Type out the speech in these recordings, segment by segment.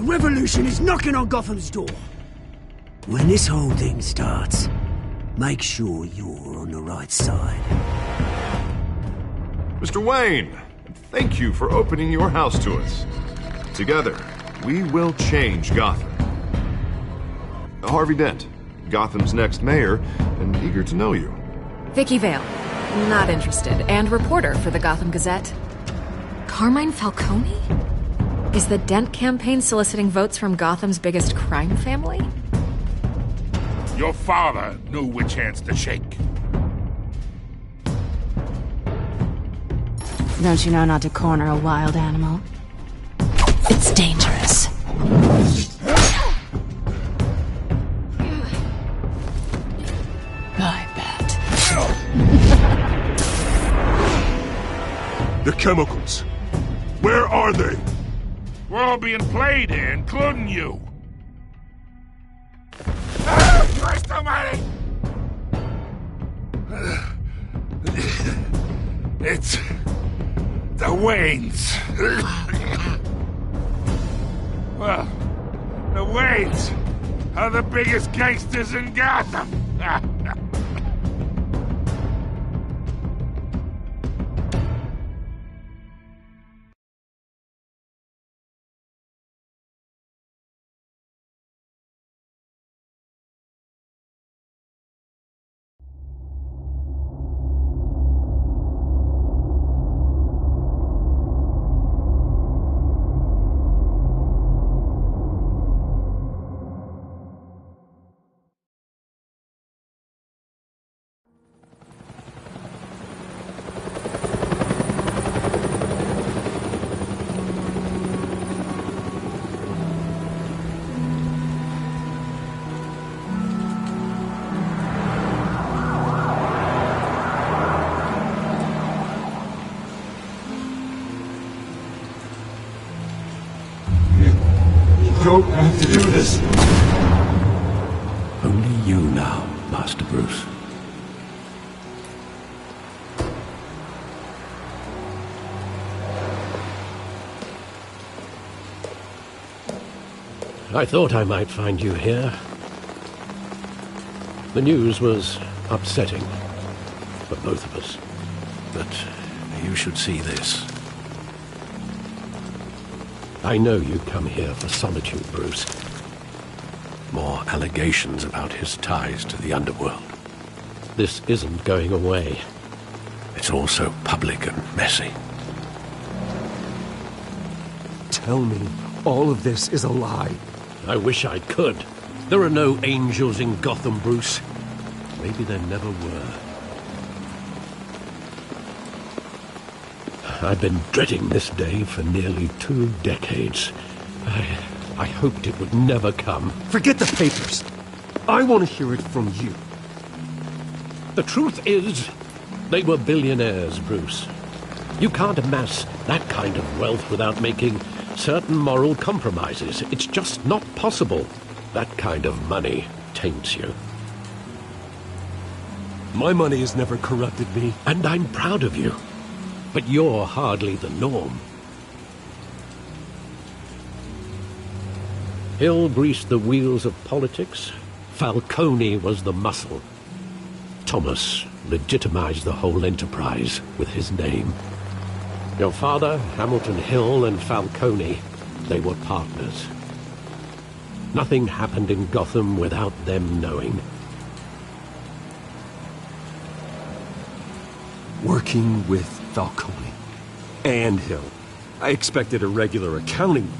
revolution is knocking on Gotham's door. When this whole thing starts, make sure you're on the right side. Mr. Wayne, thank you for opening your house to us. Together, we will change Gotham. Harvey Dent, Gotham's next mayor, and eager to know you. Vicky Vale, not interested, and reporter for the Gotham Gazette. Carmine Falcone? Is the Dent campaign soliciting votes from Gotham's biggest crime family? Your father knew which hands to shake. Don't you know not to corner a wild animal? It's dangerous. I bet. The chemicals. Where are they? We're all being played here, including you. Christ almighty! It's the Waynes. Well, the Waynes are the biggest gangsters in Gotham. Don't have to do this. Only you now, Master Bruce. I thought I might find you here. The news was upsetting for both of us, but you should see this. I know you come here for solitude, Bruce. More allegations about his ties to the underworld. This isn't going away. It's all so public and messy. Tell me, all of this is a lie. I wish I could. There are no angels in Gotham, Bruce. Maybe there never were. I've been dreading this day for nearly 2 decades. I hoped it would never come. Forget the papers. I want to hear it from you. The truth is, they were billionaires, Bruce. You can't amass that kind of wealth without making certain moral compromises. It's just not possible. That kind of money taints you. My money has never corrupted me. And I'm proud of you. But you're hardly the norm. Hill greased the wheels of politics. Falcone was the muscle. Thomas legitimized the whole enterprise with his name. Your father, Hamilton Hill, and Falcone, they were partners. Nothing happened in Gotham without them knowing. Working with Falcone and Hill. I expected a regular accounting,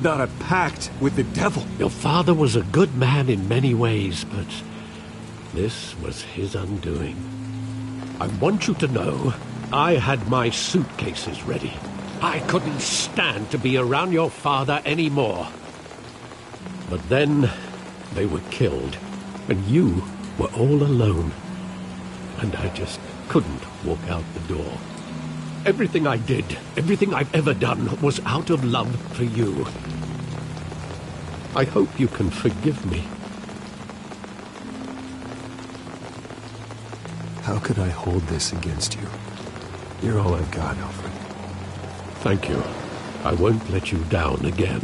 not a pact with the devil. Your father was a good man in many ways, but this was his undoing. I want you to know, I had my suitcases ready. I couldn't stand to be around your father anymore. But then, they were killed, and you were all alone. And I just couldn't walk out the door. Everything I did, everything I've ever done, was out of love for you. I hope you can forgive me. How could I hold this against you? You're all I've got, Alfred. Thank you. I won't let you down again.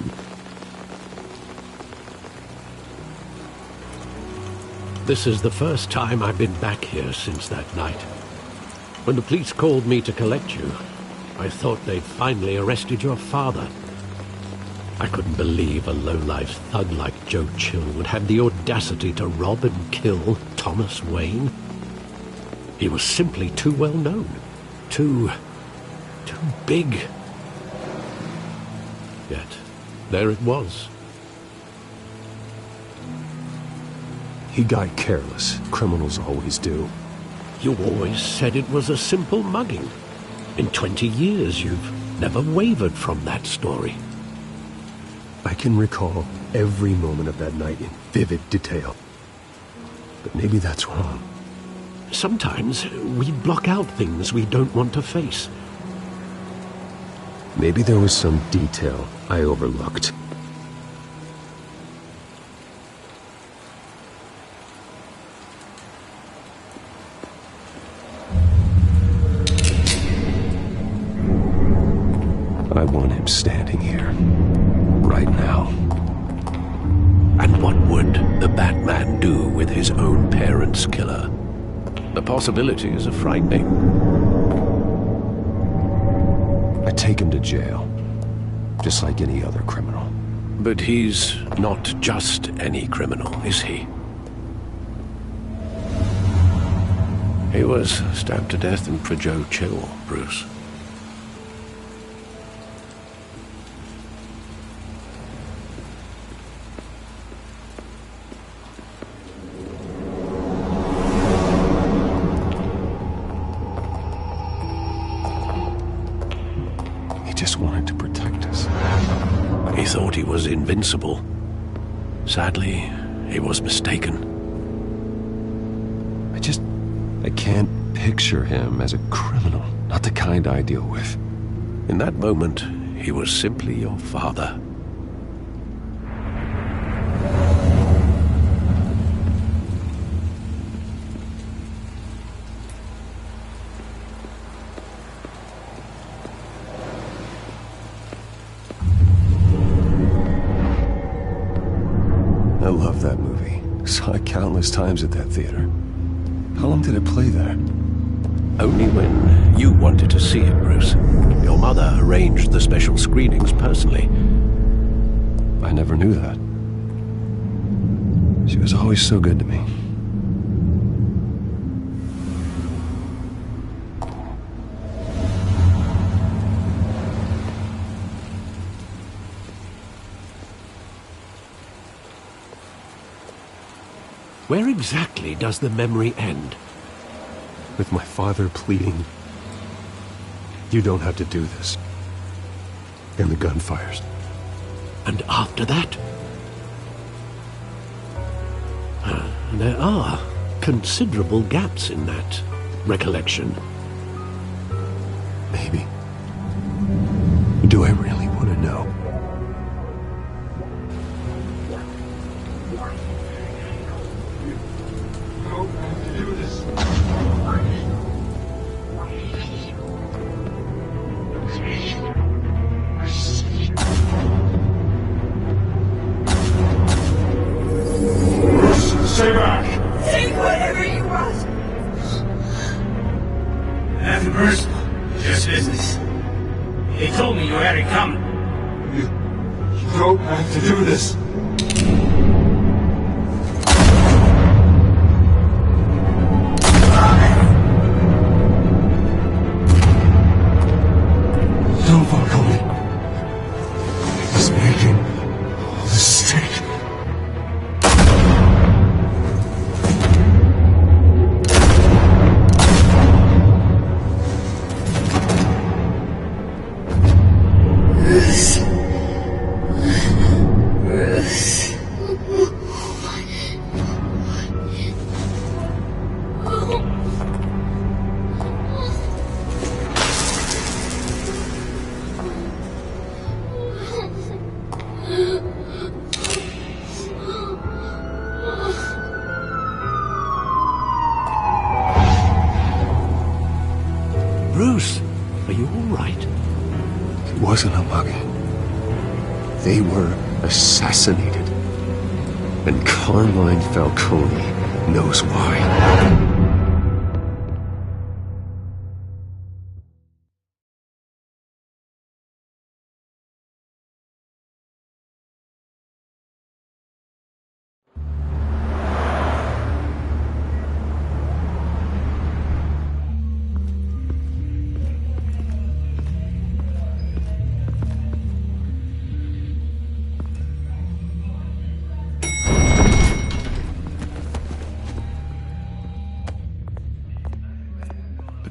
This is the first time I've been back here since that night. When the police called me to collect you, I thought they'd finally arrested your father. I couldn't believe a low-life thug like Joe Chill would have the audacity to rob and kill Thomas Wayne. He was simply too well known. Too big. Yet, there it was. He got careless. Criminals always do. You always said it was a simple mugging. In 20 years, you've never wavered from that story. I can recall every moment of that night in vivid detail. But maybe that's wrong. Sometimes we block out things we don't want to face. Maybe there was some detail I overlooked. I want him standing here, right now. And what would the Batman do with his own parents' killer? The possibilities are frightening. I take him to jail, just like any other criminal. But he's not just any criminal, is he? He was stabbed to death for Joe Chill, Bruce. Just wanted to protect us. He thought he was invincible. Sadly, he was mistaken. I can't picture him as a criminal. Not the kind I deal with. In that moment, he was simply your father. I love that movie. Saw it countless times at that theater. How long did it play there? Only when you wanted to see it, Bruce. Your mother arranged the special screenings personally. I never knew that. She was always so good to me. Where exactly does the memory end? With my father pleading, "You don't have to do this." And the gun fires. And after that? There are considerable gaps in that recollection. Maybe. Do I really want to know? Stay back! Take whatever you want! Nothing personal, just business. They told me you had it coming. You don't have to do this. Don't follow me. He's making a mistake. Bruce, are you all right? It wasn't a mugging. They were assassinated. And Carmine Falcone knows why.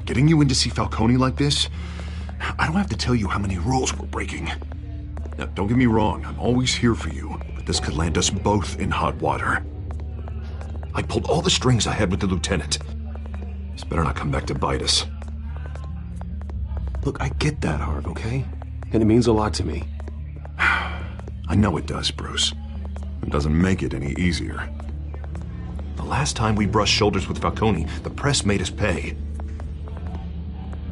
Getting you in to see Falcone like this? I don't have to tell you how many rules we're breaking. Now, don't get me wrong, I'm always here for you, but this could land us both in hot water. I pulled all the strings I had with the lieutenant. This better not come back to bite us. Look, I get that, Harv, okay? And it means a lot to me. I know it does, Bruce. It doesn't make it any easier. The last time we brushed shoulders with Falcone, the press made us pay.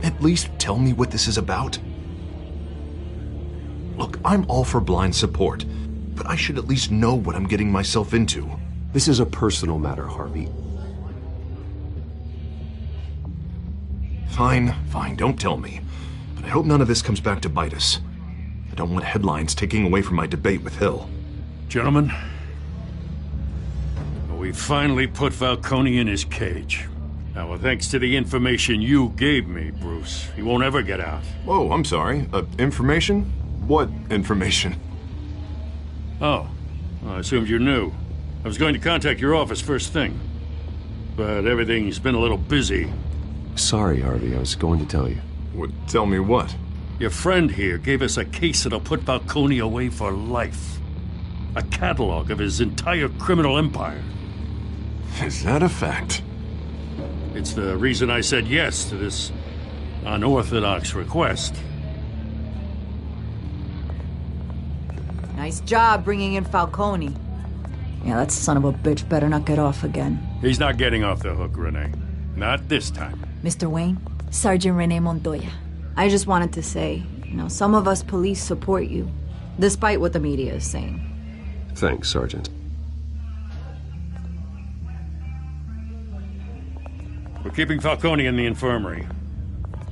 At least tell me what this is about. Look, I'm all for blind support, but I should at least know what I'm getting myself into. This is a personal matter, Harvey. Fine, don't tell me. But I hope none of this comes back to bite us. I don't want headlines taking away from my debate with Hill. Gentlemen, we finally put Falcone in his cage. Now, well, thanks to the information you gave me, Bruce, he won't ever get out. Whoa, I'm sorry. Information? What information? Oh, well, I assumed you knew. I was going to contact your office first thing. But everything's been a little busy. Sorry, Harvey, I was going to tell you. Tell me what? Your friend here gave us a case that'll put Falcone away for life. A catalog of his entire criminal empire. Is that a fact? It's the reason I said yes to this unorthodox request. Nice job bringing in Falcone. Yeah, that son of a bitch better not get off again. He's not getting off the hook, Renee. Not this time. Mr. Wayne, Sergeant Renee Montoya. I just wanted to say, some of us police support you, despite what the media is saying. Thanks, Sergeant. We're keeping Falcone in the infirmary.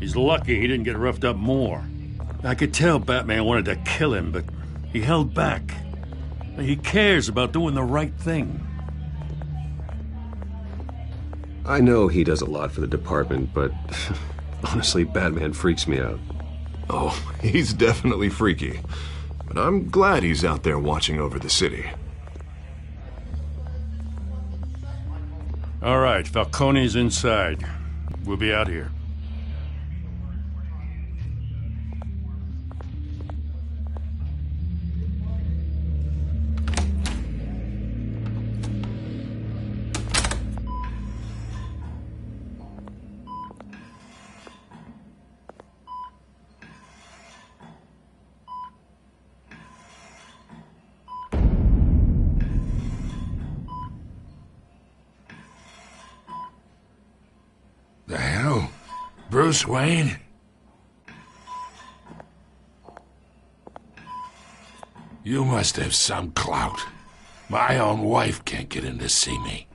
He's lucky he didn't get roughed up more. I could tell Batman wanted to kill him, but he held back. He cares about doing the right thing. I know he does a lot for the department, but honestly, Batman freaks me out. Oh, he's definitely freaky. But I'm glad he's out there watching over the city. All right, Falcone's inside. We'll be out here. The hell? Bruce Wayne? You must have some clout. My own wife can't get in to see me.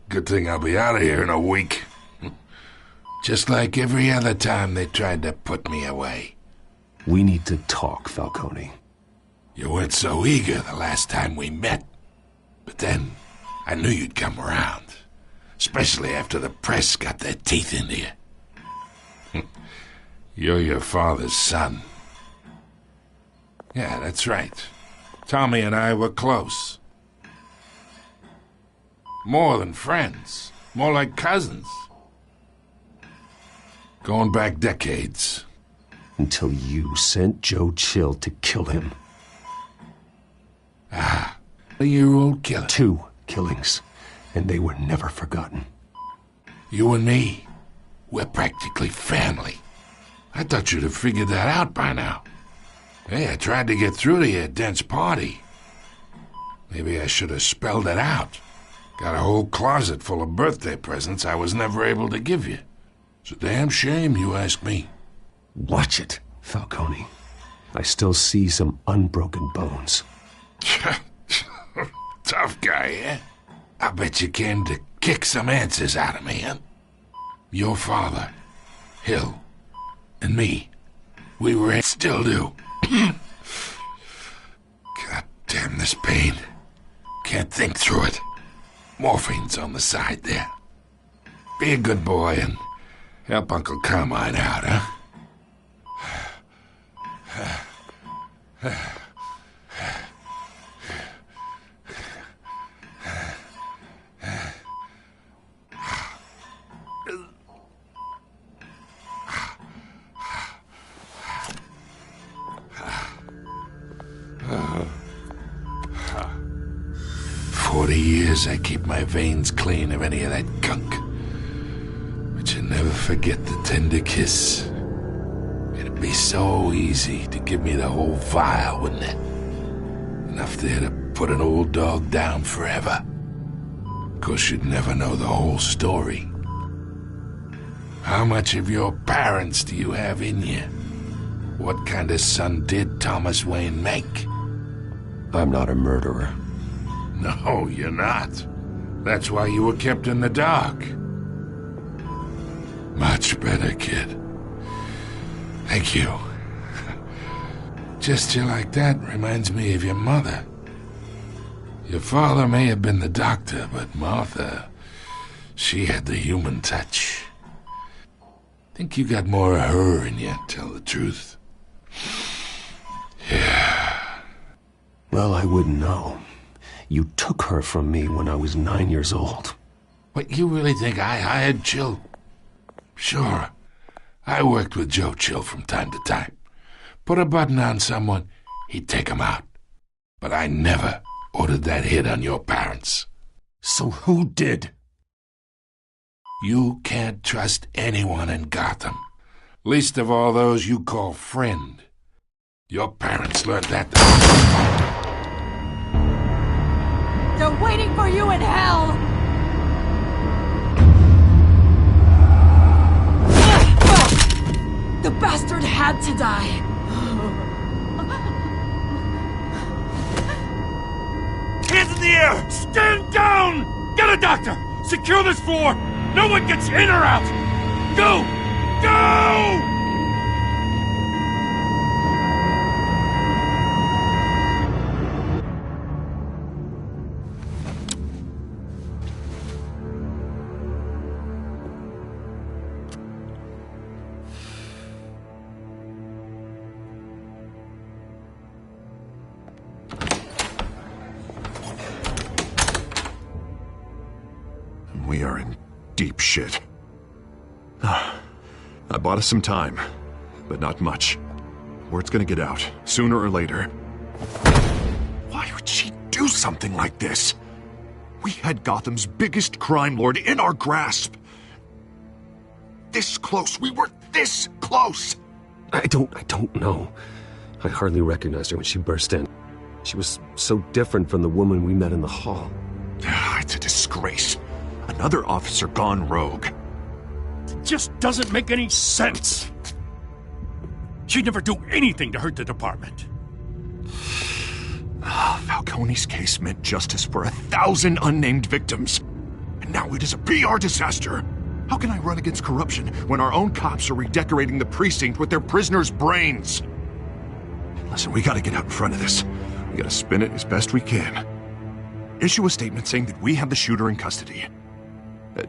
Good thing I'll be out of here in a week. Just like every other time they tried to put me away. We need to talk, Falcone. You weren't so eager the last time we met. But then, I knew you'd come around. Especially after the press got their teeth into you. You're your father's son. Yeah, that's right. Tommy and I were close. More than friends. More like cousins. Going back decades. Until you sent Joe Chill to kill him. Ah, a year-old killer. 2 killings, and they were never forgotten. You and me, we're practically family. I thought you'd have figured that out by now. Hey, I tried to get through to your dense party. Maybe I should have spelled it out. Got a whole closet full of birthday presents I was never able to give you. It's a damn shame, you ask me. Watch it, Falcone. I still see some unbroken bones. Tough guy, eh? I bet you came to kick some answers out of me, huh? Your father, Hill, and me, we were and still do. God damn this pain. Can't think through it. Morphine's on the side there. Be a good boy and help Uncle Carmine out, huh? 40 years I keep my veins clean of any of that gunk. But you never forget the tender kiss. It'd be so easy to give me the whole vial, wouldn't it? Enough there to put an old dog down forever. Of course, you'd never know the whole story. How much of your parents do you have in you? What kind of son did Thomas Wayne make? I'm not a murderer. No, you're not. That's why you were kept in the dark. Much better, kid. Thank you. Gesture like that reminds me of your mother. Your father may have been the doctor, but Martha, she had the human touch. Think you got more of her in you, tell the truth. Yeah. Well, I wouldn't know. You took her from me when I was 9 years old. What, you really think I hired Chill? Sure. I worked with Joe Chill from time to time. Put a button on someone, he'd take him out. But I never ordered that hit on your parents. So who did? You can't trust anyone in Gotham. Least of all those you call friend. Your parents learned that. They're waiting for you in hell! The bastard had to die! Hands in the air! Stand down! Get a doctor! Secure this floor! No one gets in or out! Go! Go! We are in deep shit. I bought us some time, but not much. Word's gonna get out, sooner or later. Why would she do something like this? We had Gotham's biggest crime lord in our grasp. This close. We were this close. I don't know. I hardly recognized her when she burst in. She was so different from the woman we met in the hall. It's a disgrace. Another officer gone rogue. It just doesn't make any sense. She'd never do anything to hurt the department. Falcone's case meant justice for 1,000 unnamed victims. And now it is a PR disaster. How can I run against corruption when our own cops are redecorating the precinct with their prisoners' brains? Listen, we gotta get out in front of this. We gotta spin it as best we can. Issue a statement saying that we have the shooter in custody.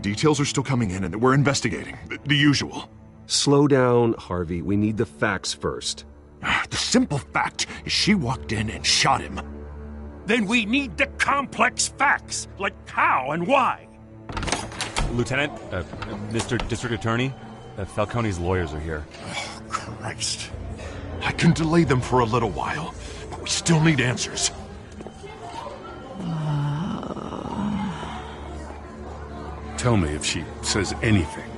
Details are still coming in and that we're investigating. The usual. Slow down, Harvey. We need the facts first. The simple fact is she walked in and shot him. Then we need the complex facts, like how and why. Lieutenant, Mr. District Attorney, Falcone's lawyers are here. Oh, Christ. I can delay them for a little while, but we still need answers. Tell me if she says anything.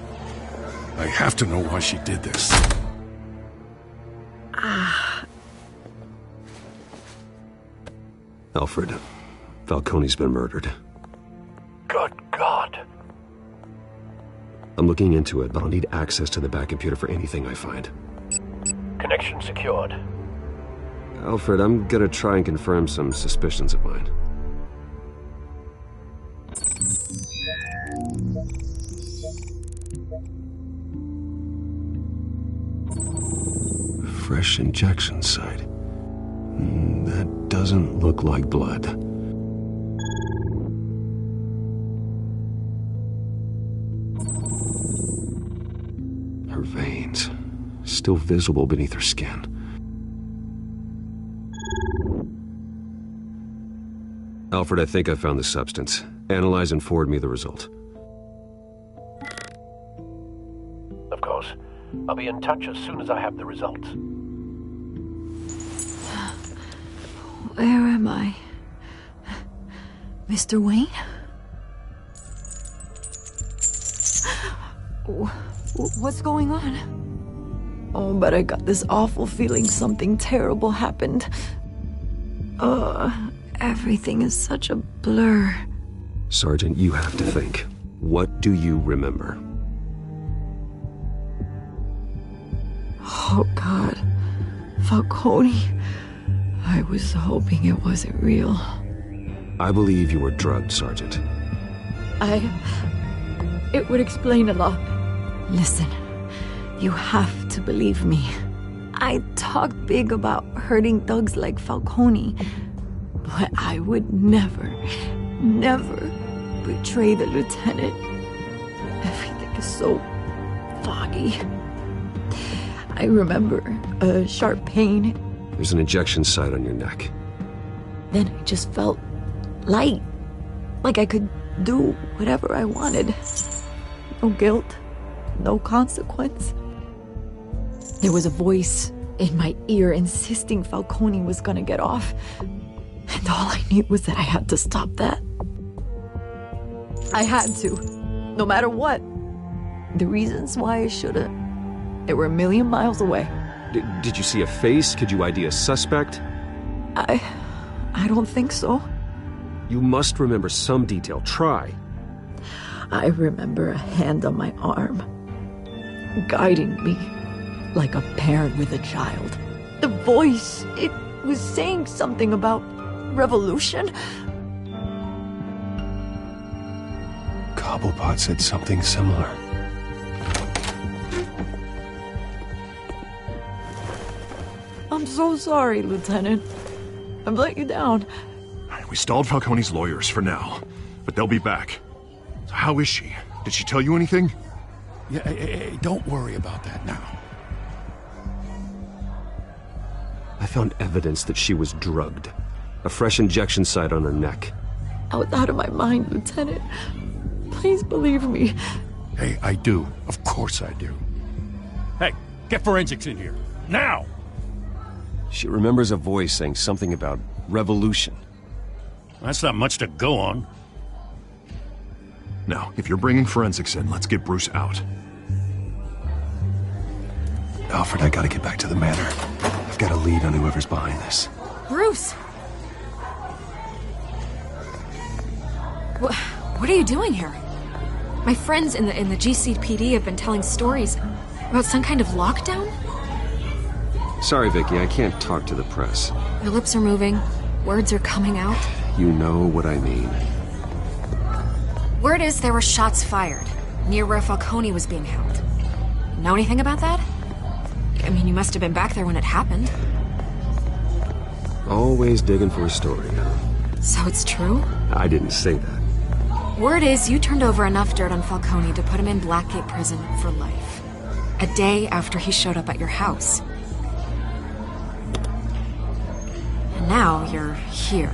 I have to know why she did this. Alfred, Falcone's been murdered. Good God. I'm looking into it, but I'll need access to the back computer for anything I find. Connection secured. Alfred, I'm gonna try and confirm some suspicions of mine. fresh injection site. That doesn't look like blood. Her veins, still visible beneath her skin. Alfred, I think I found the substance. Analyze and forward me the result. Of course. I'll be in touch as soon as I have the results. Where am I? Mr. Wayne? What's going on? Oh, but I got this awful feeling something terrible happened. Everything is such a blur. Sergeant, you have to think. What do you remember? Oh, God. Falcone. I was hoping it wasn't real. I believe you were drugged, Sergeant. It would explain a lot. Listen, you have to believe me. I talked big about hurting thugs like Falcone, but I would never betray the lieutenant. Everything is so foggy. I remember a sharp pain. There's an injection site on your neck. Then I just felt light, like I could do whatever I wanted. No guilt, no consequence. There was a voice in my ear insisting Falcone was gonna get off. And all I knew was that I had to stop that. I had to, no matter what. The reasons why I shouldn't, they were a million miles away. Did you see a face? Could you ID a suspect? I don't think so. You must remember some detail. Try. I remember a hand on my arm, guiding me like a parent with a child. The voice, it was saying something about revolution. Cobblepot said something similar. I'm so sorry, Lieutenant. I've let you down. We stalled Falcone's lawyers for now, but they'll be back. So how is she? Did she tell you anything? Yeah, hey, don't worry about that now. I found evidence that she was drugged. A fresh injection site on her neck. I was out of my mind, Lieutenant. Please believe me. Hey, I do. Of course I do. Hey, get forensics in here. Now! She remembers a voice saying something about revolution. That's not much to go on. Now, if you're bringing forensics in, let's get Bruce out. Alfred, I gotta get back to the manor. I've got a lead on whoever's behind this. Bruce! What are you doing here? My friends in the GCPD have been telling stories about some kind of lockdown? Sorry, Vicky, I can't talk to the press. Your lips are moving. Words are coming out. You know what I mean. Word is there were shots fired near where Falcone was being held. Know anything about that? I mean, you must have been back there when it happened. Always digging for a story. So it's true? I didn't say that. Word is you turned over enough dirt on Falcone to put him in Blackgate Prison for life. A day after he showed up at your house. And now you're here.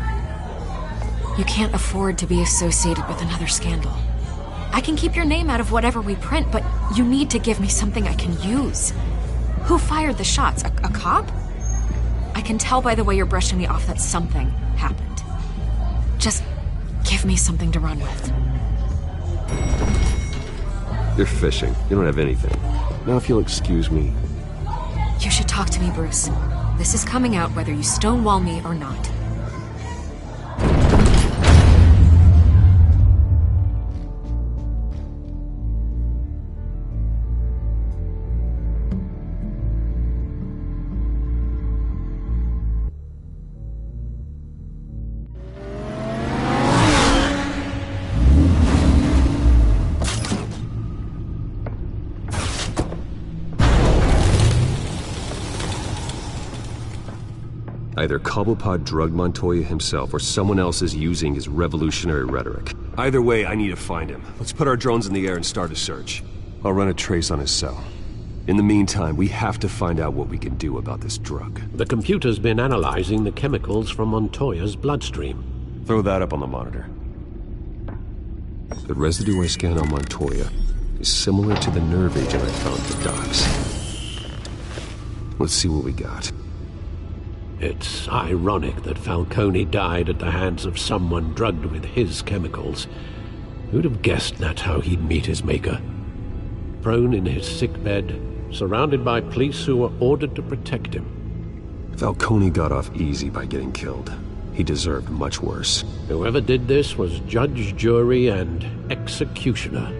You can't afford to be associated with another scandal. I can keep your name out of whatever we print, but you need to give me something I can use. Who fired the shots? A cop? I can tell by the way you're brushing me off that something happened. Just give me something to run with. You're fishing. You don't have anything. Now if you'll excuse me. You should talk to me, Bruce. This is coming out whether you stonewall me or not. Either Cobblepot drugged Montoya himself, or someone else is using his revolutionary rhetoric. Either way, I need to find him. Let's put our drones in the air and start a search. I'll run a trace on his cell. In the meantime, we have to find out what we can do about this drug. The computer's been analyzing the chemicals from Montoya's bloodstream. Throw that up on the monitor. The residue I scanned on Montoya is similar to the nerve agent I found at the docks. Let's see what we got. It's ironic that Falcone died at the hands of someone drugged with his chemicals. Who'd have guessed that's how he'd meet his maker? Prone in his sickbed, surrounded by police who were ordered to protect him. Falcone got off easy by getting killed. He deserved much worse. Whoever did this was judge, jury, and executioner.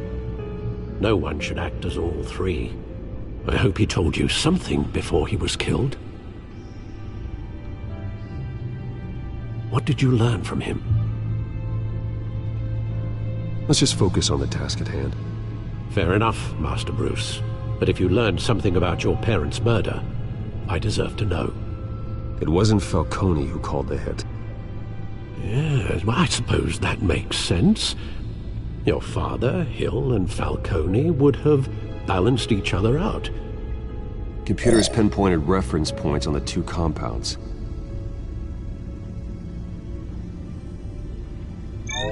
No one should act as all three. I hope he told you something before he was killed. What did you learn from him? Let's just focus on the task at hand. Fair enough, Master Bruce. But if you learned something about your parents' murder, I deserve to know. It wasn't Falcone who called the hit. Yes, well, I suppose that makes sense. Your father, Hill, and Falcone would have balanced each other out. Computers pinpointed reference points on the two compounds.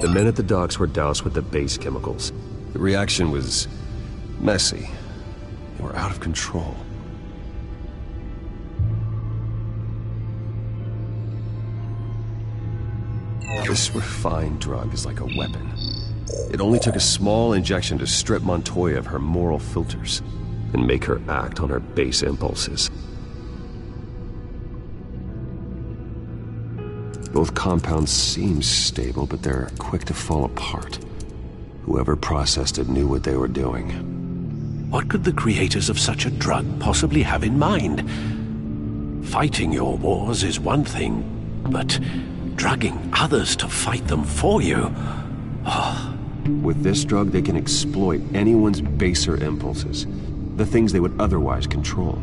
The men at the docks were doused with the base chemicals. The reaction was messy. They were out of control. This refined drug is like a weapon. It only took a small injection to strip Montoya of her moral filters and make her act on her base impulses. Both compounds seem stable, but they're quick to fall apart. Whoever processed it knew what they were doing. What could the creators of such a drug possibly have in mind? Fighting your wars is one thing, but drugging others to fight them for you? With this drug, they can exploit anyone's baser impulses, the things they would otherwise control.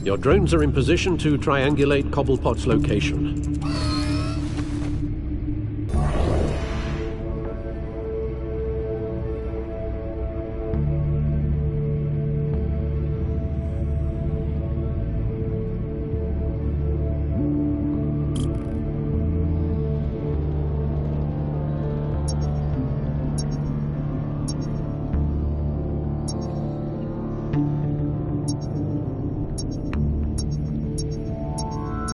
Your drones are in position to triangulate Cobblepot's location.